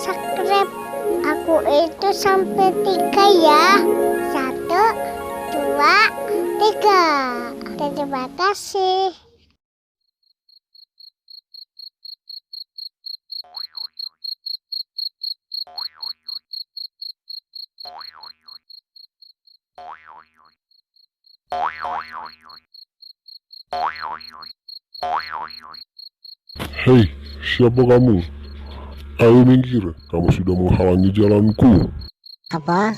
subscribe aku itu sampai 3 ya. 1, 2, 3. Terima kasih. Hei, siapa kamu? Ayo minggir, kamu sudah menghalangi jalanku. Apa?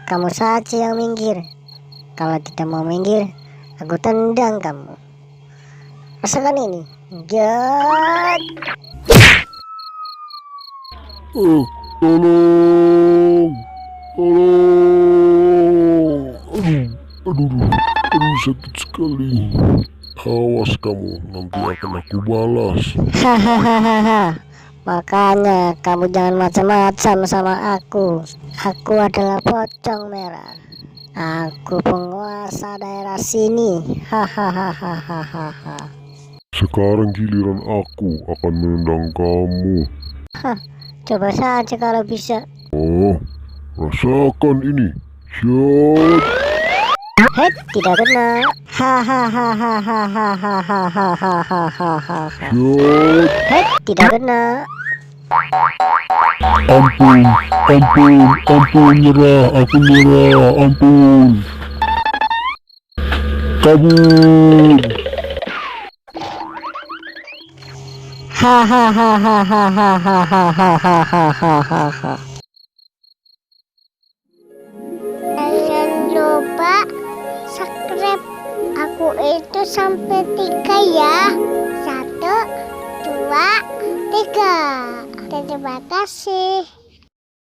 Kamu saja yang minggir. Kalau tidak mau minggir, aku tendang kamu. Rasakan ini. Jat. Tolong, tolong. Aduh, sakit sekali. Awas kamu, nanti akan aku balas. Hahaha. Makanya kamu jangan macam-macam sama aku. Aku adalah pocong merah. Aku penguasa daerah sini. Hahaha. Sekarang giliran aku akan menendang kamu. Coba saja kalau bisa. Oh, rasakan ini. Jat. Hei, tidak kena. Hahaha. Jat. Hei, tidak kena. Ampun, nyerah, aku nyerah, ampun. Kabur. Hahaha. Jangan lupa subscribe aku itu sampai 3 ya. 1, 2, 3. Terima kasih.